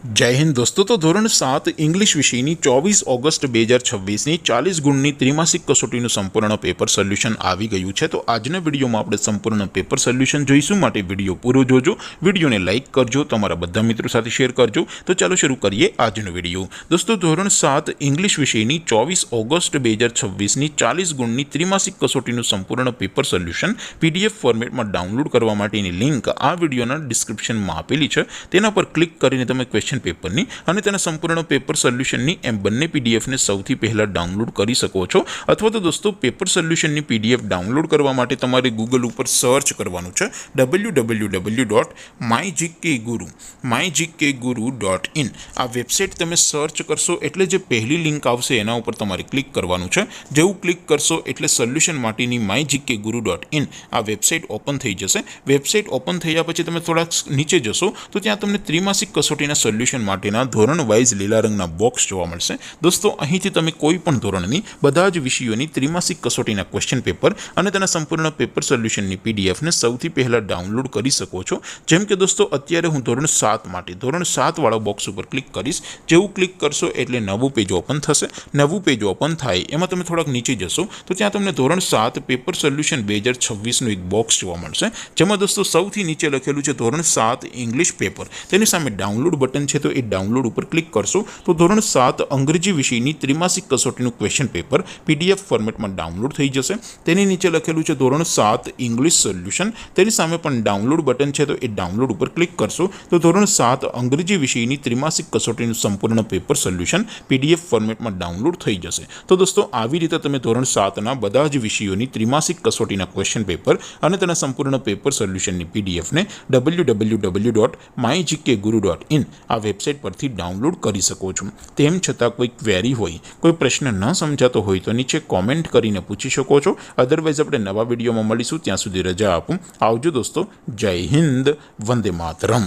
जय हिंद दोस्तों। तो धोरण 7 इंग्लिश विषयनी 24 ऑगस्ट 2026 40 गुणनी त्रिमासिक कसोटीનું સંપૂર્ણ પેપર સોલ્યુશન આવી ગયું છે। તો આજના વિડીયોમાં આપણે સંપૂર્ણ પેપર સોલ્યુશન જોઈશું, માટે વિડીયો પૂરો જોજો, વિડીયોને લાઇક કરજો, તમારા બધા મિત્રો સાથે શેર કરજો। તો ચાલો શરૂ કરીએ આજનો વિડીયો। દોસ્તો ધોરણ 7 ઇંગ્લિશ વિષયની 24 ઓગસ્ટ 2026 40 ગુણની ત્રિમાસિક કસોટીનું સંપૂર્ણ પેપર સોલ્યુશન પીડીએફ ફોર્મેટમાં ડાઉનલોડ કરવા માટેની લિંક આ વિડીયોના ડિસ્ક્રિપ્શનમાં આપેલી છે। તેના પર ક્લિક કરીને તમે ક્વેશ્ચન પેપરની અને તેના સંપૂર્ણ પેપર સોલ્યુશનની એમ બંને પીડીએફને સૌથી પહેલા ડાઉનલોડ કરી શકો છો। અથવા તો દોસ્તો પેપર સોલ્યુશનની પીડીએફ ડાઉનલોડ કરવા માટે તમારે ગૂગલ ઉપર સર્ચ કરવાનું છે www.mygkguru.in। આ વેબસાઇટ તમે સર્ચ કરશો એટલે જે પહેલી લિંક આવશે એના ઉપર તમારે ક્લિક કરવાનું છે। જેવું ક્લિક કરશો એટલે સોલ્યુશન માટેની mygkguru.in આ વેબસાઇટ ઓપન થઈ જશે। વેબસાઇટ ઓપન થયા પછી તમે થોડા નીચે જશો તો ત્યાં તમને ત્રિમાસિક કસોટીના સોલ્યુશન માટેના ધોરણ વાઇઝ લીલા રંગના બોક્સ જોવા મળશે। દોસ્તો અહીંથી તમે કોઈ પણ ધોરણની બધા જ વિષયોની ત્રિમાસિક કસોટીના ક્વેશ્ચન પેપર અને તેના સંપૂર્ણ પેપર સોલ્યુશનની પીડીએફને સૌથી પહેલા ડાઉનલોડ કરી શકો છો। જેમ કે દોસ્તો અત્યારે હું ધોરણ 7 માટે ધોરણ 7 વાળા બોક્સ ઉપર ક્લિક કરીશ। જેવું ક્લિક કરશો એટલે નવું પેજ ઓપન થશે। નવું પેજ ઓપન થાય એમાં તમે થોડાક નીચે જશો તો ત્યાં તમને ધોરણ 7 પેપર સોલ્યુશન 2026નું એક બોક્સ જોવા મળશે, જેમાં દોસ્તો સૌથી નીચે લખેલું છે ધોરણ 7 ઇંગ્લિશ પેપર। તેની સામે ડાઉનલોડ બટન છે, તો એ ડાઉનલોડ ઉપર ક્લિક કરશો તો ધોરણ 7 અંગ્રેજી વિષયની ત્રિમાસિક કસોટીનું ક્વેશ્ચન પેપર પીડીએફ ફોર્મેટમાં ડાઉનલોડ થઈ જશે। તેની નીચે લખેલું છે ધોરણ 7 ઇંગ્લિશ સોલ્યુશન, તેની સામે પણ ડાઉનલોડ બટન છે, તો એ ડાઉનલોડ ઉપર ક્લિક કરશો તો ધોરણ 7 અંગ્રેજી વિષયની ત્રિમાસિક કસોટીનું સંપૂર્ણ પેપર સોલ્યુશન પીડીએફ ફોર્મેટમાં ડાઉનલોડ થઈ જશે। તો દોસ્તો આવી રીતે તમે ધોરણ 7ના બધા જ વિષયોની ત્રિમાસિક કસોટીના ક્વેશ્ચન પેપર અને તેના સંપૂર્ણ પેપર સોલ્યુશનની પીડીએફને www.mygkguru.in આ વેબસાઇટ પરથી ડાઉનલોડ કરી શકો છો। તેમ છતાં કોઈ ક્વેરી હોય, કોઈ પ્રશ્ન ન સમજાતો હોય તો નીચે કોમેન્ટ કરીને પૂછી શકો છો। અધરવાઇઝ આપણે નવા વિડીયોમાં મળીશું, ત્યાં સુધી રજા આપું। આવજો દોસ્તો, જય હિન્દ, વંદે માતરમ।